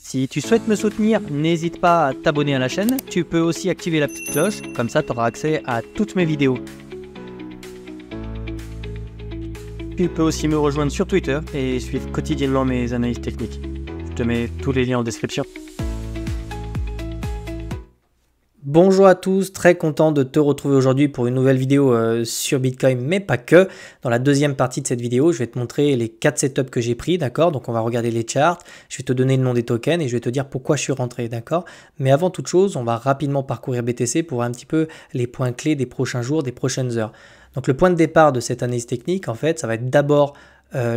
Si tu souhaites me soutenir, n'hésite pas à t'abonner à la chaîne. Tu peux aussi activer la petite cloche, comme ça tu auras accès à toutes mes vidéos. Tu peux aussi me rejoindre sur Twitter et suivre quotidiennement mes analyses techniques. Je te mets tous les liens en description. Bonjour à tous, très content de te retrouver aujourd'hui pour une nouvelle vidéo sur Bitcoin, mais pas que. Dans la deuxième partie de cette vidéo, je vais te montrer les 4 setups que j'ai pris, d'accord? Donc on va regarder les charts, je vais te donner le nom des tokens et je vais te dire pourquoi je suis rentré, d'accord? Mais avant toute chose, on va rapidement parcourir BTC pour voir un petit peu les points clés des prochains jours, des prochaines heures. Donc le point de départ de cette analyse technique, en fait, ça va être d'abord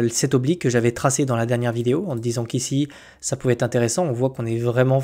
cet oblique que j'avais tracé dans la dernière vidéo en te disant qu'ici ça pouvait être intéressant. On voit qu'on est vraiment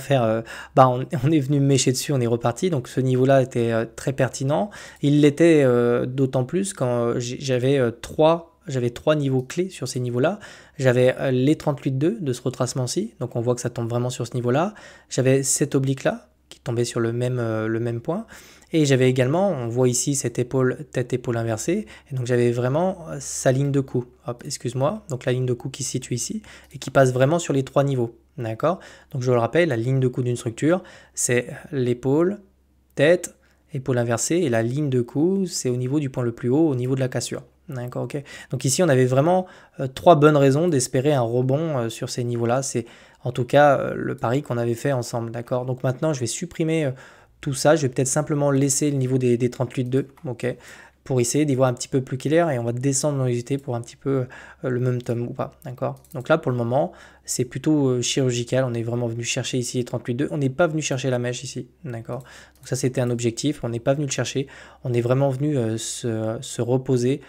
on est venu mécher dessus, on est reparti, donc ce niveau là était très pertinent. Il l'était d'autant plus quand j'avais trois niveaux clés sur ces niveaux là. J'avais les 38,2 de ce retracement-ci, donc on voit que ça tombe vraiment sur ce niveau là. J'avais cet oblique là qui tombait sur le même point. Et j'avais également, on voit ici cette épaule, tête-épaule inversée, et donc j'avais vraiment sa ligne de coup, hop, excuse-moi, donc la ligne de coup qui se situe ici, et qui passe vraiment sur les 3 niveaux, d'accord? Donc je le rappelle, la ligne de coup d'une structure, c'est l'épaule, tête, épaule inversée, et la ligne de coup, c'est au niveau du point le plus haut, au niveau de la cassure. D'accord, ok. Donc ici, on avait vraiment 3 bonnes raisons d'espérer un rebond sur ces niveaux-là. C'est en tout cas le pari qu'on avait fait ensemble, d'accord? Donc maintenant, je vais supprimer tout ça. Je vais peut-être simplement laisser le niveau des 38,2, ok, pour essayer d'y voir un petit peu plus clair et on va descendre dans les unités pour un petit peu le momentum ou pas, d'accord? Donc là, pour le moment, c'est plutôt chirurgical. On est vraiment venu chercher ici les 38,2. On n'est pas venu chercher la mèche ici, d'accord? Donc ça, c'était un objectif. On n'est pas venu le chercher. On est vraiment venu se reposer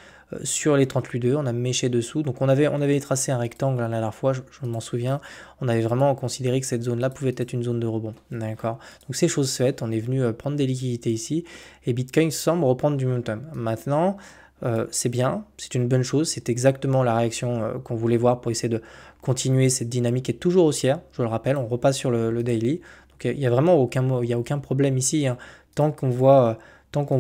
sur les 38,2, on a méché dessous, donc on avait tracé un rectangle la dernière fois, je m'en souviens, on avait vraiment considéré que cette zone-là pouvait être une zone de rebond, d'accord? Donc c'est chose faite, on est venu prendre des liquidités ici, et Bitcoin semble reprendre du momentum. Maintenant, c'est bien, c'est une bonne chose, c'est exactement la réaction qu'on voulait voir pour essayer de continuer cette dynamique qui est toujours haussière, je le rappelle, on repasse sur le daily, donc il n'y a vraiment aucun problème ici, hein, tant qu'on voit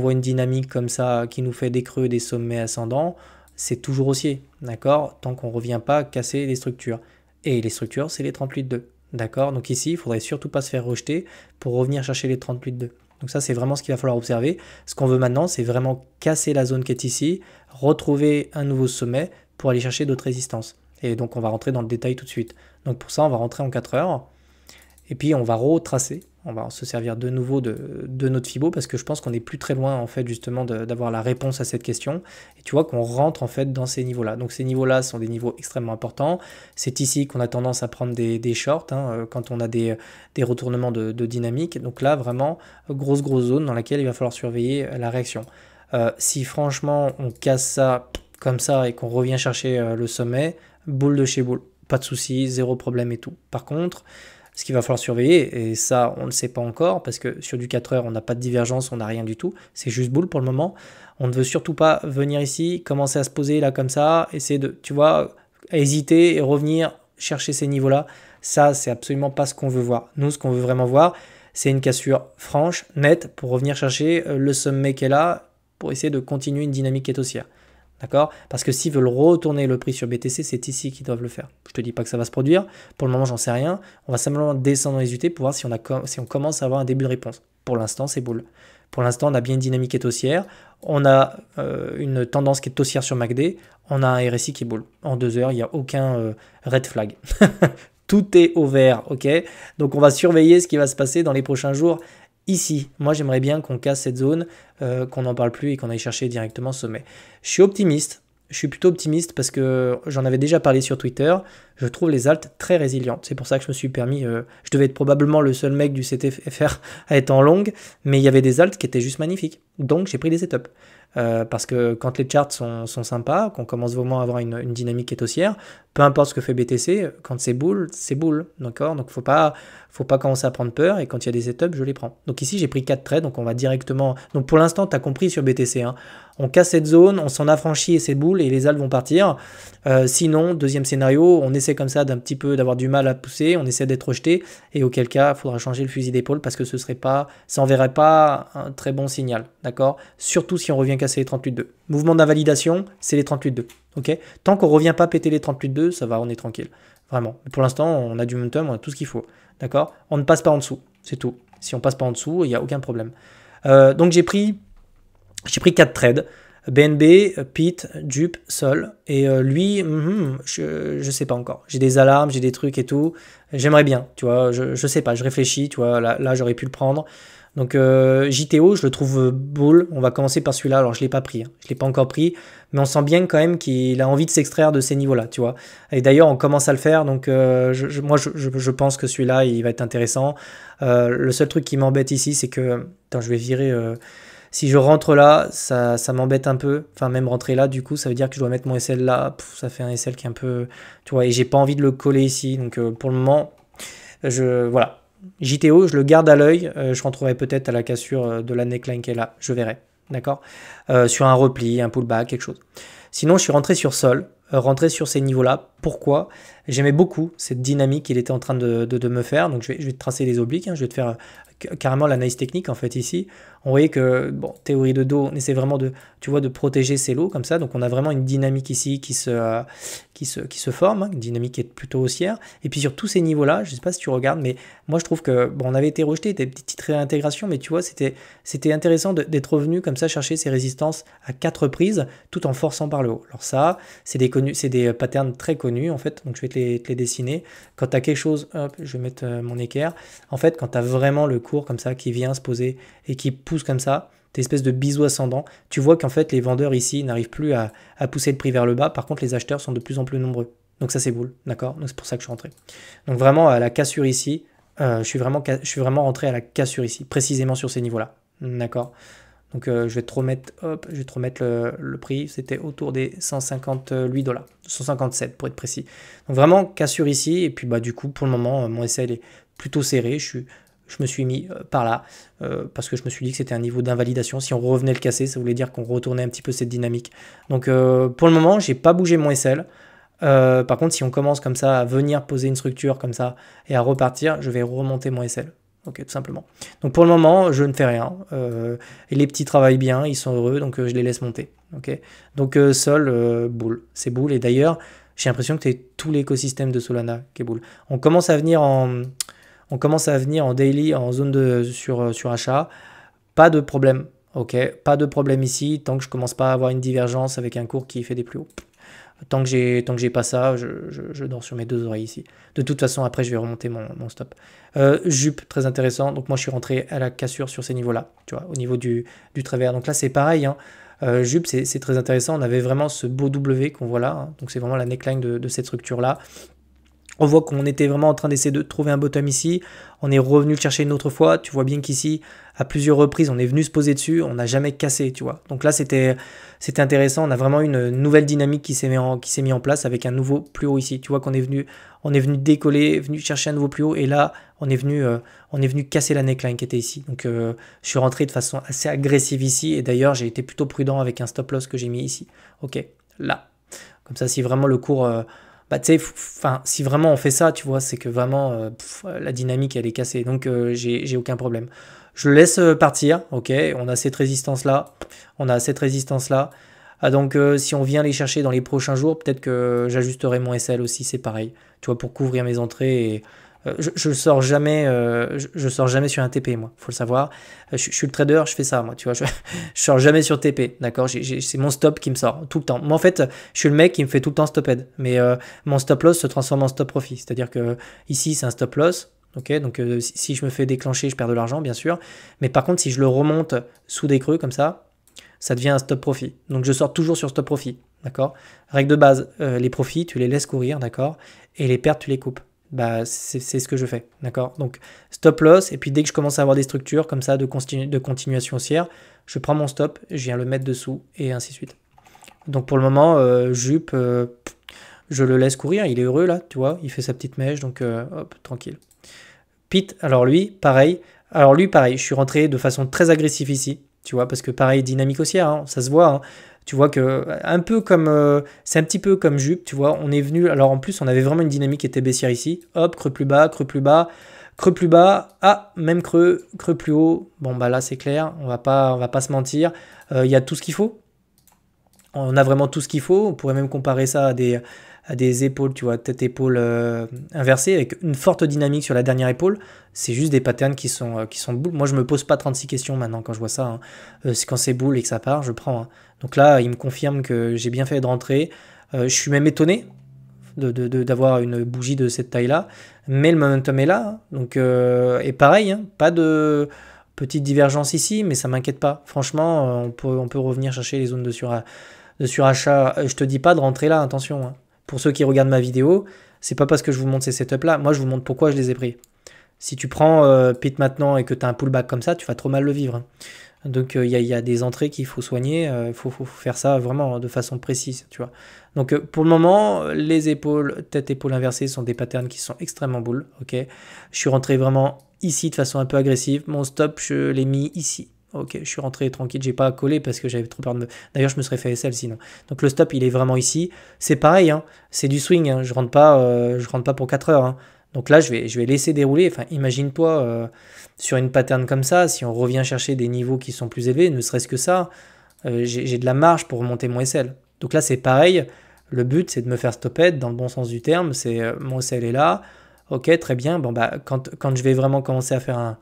une dynamique comme ça qui nous fait des creux, des sommets ascendants, c'est toujours haussier, d'accord? Tant qu'on ne revient pas casser les structures. Et les structures, c'est les 38,2, d'accord? Donc ici, il ne faudrait surtout pas se faire rejeter pour revenir chercher les 38,2. Donc ça, c'est vraiment ce qu'il va falloir observer. Ce qu'on veut maintenant, c'est vraiment casser la zone qui est ici, retrouver un nouveau sommet pour aller chercher d'autres résistances. Et donc, on va rentrer dans le détail tout de suite. Donc pour ça, on va rentrer en 4 heures. Et puis on va retracer, on va se servir de nouveau de notre Fibo parce que je pense qu'on n'est plus très loin en fait justement d'avoir la réponse à cette question. Et tu vois qu'on rentre en fait dans ces niveaux-là. Donc ces niveaux-là sont des niveaux extrêmement importants. C'est ici qu'on a tendance à prendre des shorts quand on a des retournements de dynamique. Donc là vraiment grosse zone dans laquelle il va falloir surveiller la réaction. Si franchement on casse ça comme ça et qu'on revient chercher le sommet, boule de chez boule. Pas de souci, zéro problème et tout. Par contre, ce qu'il va falloir surveiller, et ça on ne sait pas encore, parce que sur du 4 heures on n'a pas de divergence, on n'a rien du tout, c'est juste boule pour le moment. On ne veut surtout pas venir ici, commencer à se poser là comme ça, essayer de, tu vois, hésiter et revenir chercher ces niveaux-là. Ça, c'est absolument pas ce qu'on veut voir. Nous, ce qu'on veut vraiment voir, c'est une cassure franche, nette, pour revenir chercher le sommet qui est là, pour essayer de continuer une dynamique qui est haussière. D'accord? Parce que s'ils veulent retourner le prix sur BTC, c'est ici qu'ils doivent le faire. Je te dis pas que ça va se produire. Pour le moment, j'en sais rien. On va simplement descendre dans les UT pour voir si on commence à avoir un début de réponse. Pour l'instant, c'est boule. Pour l'instant, on a bien une dynamique qui est haussière. On a une tendance qui est haussière sur MACD. On a un RSI qui est boule. En 2 heures, il n'y a aucun red flag. Tout est au vert, ok? Donc, on va surveiller ce qui va se passer dans les prochains jours. Ici, moi j'aimerais bien qu'on casse cette zone, qu'on n'en parle plus et qu'on aille chercher directement sommet. Je suis optimiste, je suis plutôt optimiste parce que j'en avais déjà parlé sur Twitter, je trouve les alts très résilientes. C'est pour ça que je me suis permis, je devais être probablement le seul mec du CTFR à être en longue, mais il y avait des alts qui étaient juste magnifiques. Donc j'ai pris des setups. Parce que quand les charts sont sympas, qu'on commence vraiment à avoir une dynamique qui est haussière, peu importe ce que fait BTC, quand c'est boule, d'accord? Donc faut pas commencer à prendre peur, et quand il y a des setups, je les prends. Donc ici, j'ai pris 4 trades, donc on va directement... Donc pour l'instant, tu as compris sur BTC, hein, on casse cette zone, on s'en affranchit et c'est boule, et les alts vont partir. Sinon, deuxième scénario, on essaie comme ça d'avoir du mal à pousser, on essaie d'être rejeté, et auquel cas, il faudra changer le fusil d'épaule parce que ça enverrait pas un très bon signal, d'accord? Surtout si on revient casser les 38,2. Mouvement d'invalidation, c'est les 38,2, ok? Tant qu'on revient pas péter les 38,2, ça va, on est tranquille. Vraiment. Mais pour l'instant, on a du momentum, on a tout ce qu'il faut. d'accord? On ne passe pas en dessous, c'est tout. Si on passe pas en dessous, il n'y a aucun problème. Donc j'ai pris 4 trades. BNB, Pete, Jup, Sol. Et lui, je sais pas encore. J'ai des alarmes, j'ai des trucs et tout. J'aimerais bien, tu vois. Je sais pas, je réfléchis, tu vois. Là j'aurais pu le prendre. Donc JTO, je le trouve bull. On va commencer par celui-là. Alors je l'ai pas pris, hein. Je l'ai pas encore pris, mais on sent bien quand même qu'il a envie de s'extraire de ces niveaux-là, tu vois. Et d'ailleurs, on commence à le faire. Donc moi, je pense que celui-là, il va être intéressant. Le seul truc qui m'embête ici, c'est que, attends, je vais virer. Si je rentre là, ça m'embête un peu. Enfin, même rentrer là, du coup, ça veut dire que je dois mettre mon SL là. Ça fait un SL qui est un peu, tu vois. Et j'ai pas envie de le coller ici. Donc pour le moment, voilà. JTO, je le garde à l'œil. Je rentrerai peut-être à la cassure de la neckline qui est là. Je verrai. D'accord, sur un repli, un pullback, quelque chose. Sinon, je suis rentré sur Sol, rentré sur ces niveaux-là. Pourquoi? J'aimais beaucoup cette dynamique qu'il était en train de me faire. Donc, je vais te tracer les obliques. Hein. Je vais te faire carrément l'analyse technique, en fait, ici. On voyait que, bon, théorie de dos, on essaie vraiment de, tu vois, de protéger ces lots comme ça. Donc, on a vraiment une dynamique ici qui se forme, hein, une dynamique qui est plutôt haussière. Et puis, sur tous ces niveaux-là, je ne sais pas si tu regardes, mais moi, je trouve que, bon, on avait été rejeté, des petites réintégrations, mais tu vois, c'était intéressant d'être revenu comme ça, chercher ces résistances à 4 reprises, tout en forçant par le haut. Alors ça, c'est des patterns très connus, en fait, donc je vais te les dessiner. Quand tu as quelque chose, hop, je vais mettre mon équerre. En fait, quand tu as vraiment le cours comme ça qui vient se poser et qui pousse comme ça, des espèces de bisous ascendants, tu vois qu'en fait les vendeurs ici n'arrivent plus à pousser le prix vers le bas. Par contre, les acheteurs sont de plus en plus nombreux. Donc ça, c'est bull, d'accord? Donc c'est pour ça que je suis rentré. Donc vraiment à la cassure ici, je suis vraiment rentré à la cassure ici, précisément sur ces niveaux-là, d'accord? Donc je vais te remettre, hop, je vais te remettre le prix, c'était autour des 158 $, 157 pour être précis. Donc vraiment cassure ici, et puis bah du coup pour le moment mon SL est plutôt serré, je me suis mis par là, parce que je me suis dit que c'était un niveau d'invalidation. Si on revenait le casser, ça voulait dire qu'on retournait un petit peu cette dynamique. Donc pour le moment, j'ai pas bougé mon SL. Par contre, si on commence comme ça à venir poser une structure comme ça et à repartir, je vais remonter mon SL. Ok, tout simplement. Donc pour le moment, je ne fais rien. Et les petits travaillent bien, ils sont heureux, donc je les laisse monter. Ok. Donc Sol, bull. C'est bull. Et d'ailleurs, j'ai l'impression que c'est tout l'écosystème de Solana qui est bull. On commence à venir en daily, en zone sur achat. Pas de problème. Ok. Pas de problème ici, tant que je commence pas à avoir une divergence avec un cours qui fait des plus hauts. Tant que j'ai pas ça, je dors sur mes 2 oreilles ici. De toute façon, après, je vais remonter mon stop. Jup, très intéressant. Donc, moi, je suis rentré à la cassure sur ces niveaux-là, tu vois, au niveau du travers. Donc là, c'est pareil, hein. Jup, c'est très intéressant. On avait vraiment ce beau W qu'on voit là, hein. Donc, c'est vraiment la neckline de cette structure-là. On voit qu'on était vraiment en train d'essayer de trouver un bottom ici. On est revenu le chercher une autre fois. Tu vois bien qu'ici, à plusieurs reprises, on est venu se poser dessus. On n'a jamais cassé, tu vois. Donc là, c'était intéressant. On a vraiment une nouvelle dynamique qui s'est mis en place avec un nouveau plus haut ici. Tu vois qu'on est venu décoller, venu chercher un nouveau plus haut. Et là, on est venu casser la neckline qui était ici. Donc, je suis rentré de façon assez agressive ici. Et d'ailleurs, j'ai été plutôt prudent avec un stop loss que j'ai mis ici. Ok, là. Comme ça, si vraiment le cours... bah, tu sais, si vraiment on fait ça, tu vois, c'est que vraiment la dynamique elle est cassée, donc j'ai aucun problème. Je le laisse partir, ok, on a cette résistance là, donc si on vient les chercher dans les prochains jours, peut-être que j'ajusterai mon SL aussi, c'est pareil, tu vois, pour couvrir mes entrées. Et je sors jamais sur un TP, moi, faut le savoir. Je suis le trader, je fais ça, moi, tu vois, je sors jamais sur TP, d'accord. C'est mon stop qui me sort tout le temps. Moi, en fait, je suis le mec qui me fait tout le temps stop head, mais mon stop loss se transforme en stop profit, c'est-à-dire que ici c'est un stop loss. Ok, donc si je me fais déclencher, je perds de l'argent, bien sûr. Mais par contre, si je le remonte sous des creux comme ça devient un stop profit. Donc je sors toujours sur stop profit, d'accord. Règle de base, les profits, tu les laisses courir, d'accord, et les pertes, tu les coupes. Bah, c'est ce que je fais, d'accord. Donc stop loss, et puis dès que je commence à avoir des structures comme ça de continuation haussière, je prends mon stop, je viens le mettre dessous, et ainsi de suite. Donc pour le moment, Jup, je le laisse courir, il est heureux là, tu vois, il fait sa petite mèche, donc hop, tranquille. Pete, alors lui, pareil, je suis rentré de façon très agressive ici, tu vois, parce que pareil, dynamique haussière, hein, ça se voit, hein. Tu vois que c'est un petit peu comme Jup, tu vois, on est venu, alors en plus on avait vraiment une dynamique qui était baissière ici, hop, creux plus bas, creux plus bas, creux plus bas, ah, même creux plus haut, bon bah là c'est clair, on va pas se mentir, il y a tout ce qu'il faut, on a vraiment tout ce qu'il faut. On pourrait même comparer ça à des épaules, tu vois, tête-épaule inversée, avec une forte dynamique sur la dernière épaule. C'est juste des patterns qui sont boules. Moi, je me pose pas 36 questions maintenant quand je vois ça. Hein. Quand c'est boule et que ça part, je prends. Hein. Donc là, il me confirme que j'ai bien fait de rentrer. Je suis même étonné d'avoir une bougie de cette taille-là. Mais le momentum est là. Hein. Donc, et pareil, hein, pas de petite divergence ici, mais ça m'inquiète pas. Franchement, on peut revenir chercher les zones de surachat. Je te dis pas de rentrer là, attention. Hein. Pour ceux qui regardent ma vidéo, c'est pas parce que je vous montre ces setups-là. Moi, je vous montre pourquoi je les ai pris. Si tu prends Pit maintenant et que tu as un pullback comme ça, tu vas trop mal le vivre. Hein. Donc, il y a des entrées qu'il faut soigner. Il faut faire ça vraiment de façon précise, tu vois. Donc, pour le moment, les épaules, tête-épaule inversée sont des patterns qui sont extrêmement boules. Ok. Je suis rentré vraiment ici de façon un peu agressive. Mon stop, je l'ai mis ici. Ok, je suis rentré tranquille, j'ai pas collé parce que j'avais trop peur de me... D'ailleurs, je me serais fait SL sinon. Donc le stop, il est vraiment ici. C'est pareil, hein, c'est du swing, hein, je rentre pas pour 4 heures. Hein. Donc là, je vais laisser dérouler. Enfin, imagine-toi sur une pattern comme ça, si on revient chercher des niveaux qui sont plus élevés, ne serait-ce que ça, j'ai de la marge pour remonter mon SL. Donc là, c'est pareil. Le but, c'est de me faire stopper dans le bon sens du terme. C'est mon SL est là. Ok, très bien. Bon, bah, quand je vais vraiment commencer à faire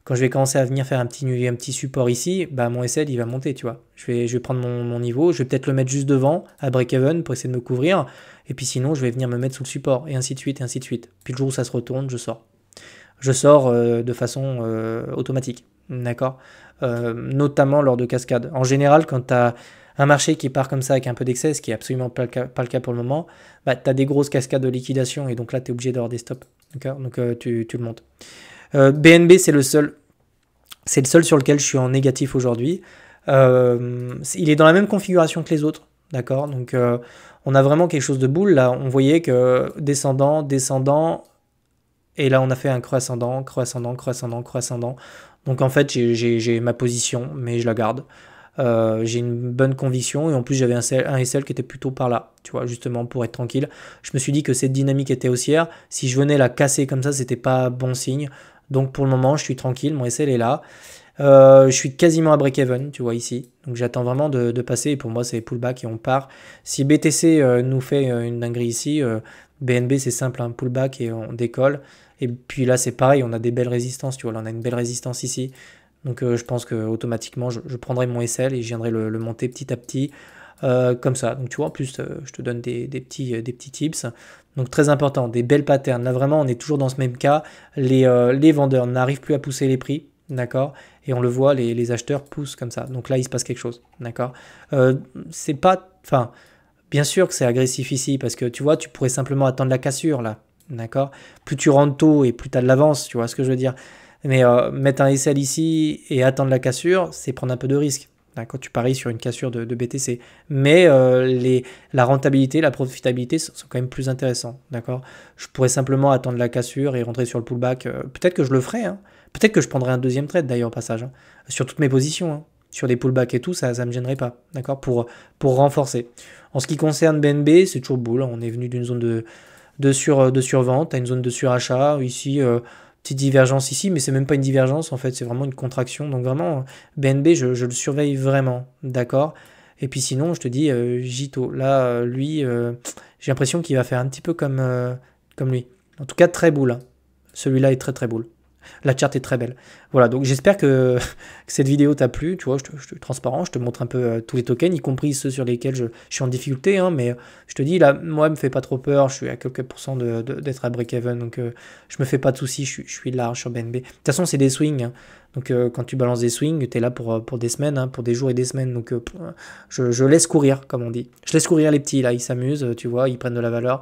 quand je vais commencer à venir faire un petit support ici, bah mon SL il va monter, tu vois. Je vais prendre mon niveau, je vais peut-être le mettre juste devant à break-even pour essayer de me couvrir. Et puis sinon, je vais venir me mettre sous le support, et ainsi de suite, et ainsi de suite. Puis le jour où ça se retourne, je sors. Je sors de façon automatique, d'accord, notamment lors de cascades. En général, quand tu as un marché qui part comme ça avec un peu d'excès, ce qui est absolument pas le cas pour le moment, bah, tu as des grosses cascades de liquidation, et donc là, tu es obligé d'avoir des stops. D'accord, donc tu le montes. BNB, c'est le seul sur lequel je suis en négatif aujourd'hui. Il est dans la même configuration que les autres, d'accord. Donc on a vraiment quelque chose de boule. Là, on voyait que descendant, descendant, et là on a fait un creux ascendant, creux ascendant, creux ascendant, creux ascendant. Donc en fait, j'ai ma position, mais je la garde. J'ai une bonne conviction et en plus j'avais un SL qui était plutôt par là, tu vois, justement pour être tranquille. Je me suis dit que cette dynamique était haussière. Si je venais la casser comme ça, c'était pas bon signe. Donc pour le moment, je suis tranquille, mon SL est là. Je suis quasiment à break-even, tu vois ici. Donc j'attends vraiment de passer. Et pour moi, c'est pullback et on part. Si BTC nous fait une dinguerie ici, BNB c'est simple, un pullback et on décolle. Et puis là, c'est pareil, on a des belles résistances, tu vois. Là, on a une belle résistance ici. Donc je pense que automatiquement, je prendrai mon SL et je viendrai le monter petit à petit. Comme ça. Donc tu vois, en plus, je te donne des petits tips. Donc très important, des belles patterns. Là vraiment, on est toujours dans ce même cas. Les vendeurs n'arrivent plus à pousser les prix, d'accord. Et on le voit, les acheteurs poussent comme ça. Donc là, il se passe quelque chose, d'accord. C'est pas... Enfin, bien sûr que c'est agressif ici, parce que tu vois, tu pourrais simplement attendre la cassure, là, d'accord. Plus tu rentres tôt et plus tu as de l'avance, tu vois ce que je veux dire. Mais mettre un SL ici et attendre la cassure, c'est prendre un peu de risque. Quand tu paries sur une cassure de BTC. Mais la rentabilité, la profitabilité sont quand même plus intéressants. D'accord. Je pourrais simplement attendre la cassure et rentrer sur le pullback. Peut-être que je le ferai. Hein. Peut-être que je prendrai un deuxième trade d'ailleurs au passage. Hein. Sur toutes mes positions. Hein. Sur des pullbacks et tout, ça ne me gênerait pas. D'accord. Pour renforcer. En ce qui concerne BNB, c'est toujours boule. On est venu d'une zone de survente à une zone de surachat. Ici... petite divergence ici, mais c'est même pas une divergence en fait, c'est vraiment une contraction. Donc vraiment, BNB, je le surveille vraiment, d'accord. Et puis sinon, je te dis, Jito, là, lui, j'ai l'impression qu'il va faire un petit peu comme lui. En tout cas, très boule. Hein. Celui-là est très très boule. La charte est très belle. Voilà, donc j'espère que cette vidéo t'a plu. Tu vois, je suis transparent, je te montre un peu tous les tokens, y compris ceux sur lesquels je suis en difficulté. Hein, mais je te dis, là, moi, me fait pas trop peur. Je suis à quelques pourcents d'être à break-even. Donc, je me fais pas de soucis. Je suis large sur BNB. De toute façon, c'est des swings. Hein. Donc, quand tu balances des swings, tu es là pour des semaines, hein, pour des jours et des semaines. Donc, je laisse courir, comme on dit. Je laisse courir les petits, là. Ils s'amusent, tu vois, ils prennent de la valeur.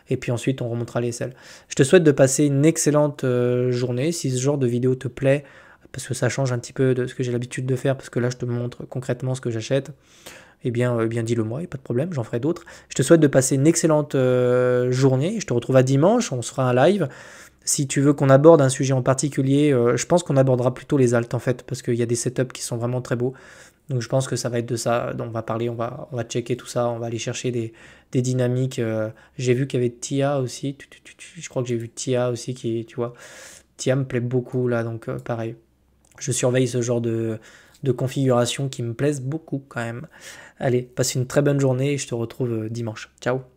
Et puis ensuite, on remontera les selles. Je te souhaite de passer une excellente journée. Si ce genre de vidéo te plaît, parce que ça change un petit peu de ce que j'ai l'habitude de faire, parce que là, je te montre concrètement ce que j'achète, eh bien dis-le moi, il n'y a pas de problème, j'en ferai d'autres. Je te souhaite de passer une excellente journée. Je te retrouve à dimanche, on se fera un live. Si tu veux qu'on aborde un sujet en particulier, je pense qu'on abordera plutôt les alts en fait, parce qu'il y a des setups qui sont vraiment très beaux. Donc je pense que ça va être de ça dont on va parler, on va checker tout ça, on va aller chercher des dynamiques. J'ai vu qu'il y avait TIA aussi, je crois que j'ai vu TIA aussi qui, tu vois, TIA me plaît beaucoup là, donc pareil. Je surveille ce genre de de configurations qui me plaisent beaucoup quand même. Allez, passe une très bonne journée et je te retrouve dimanche. Ciao.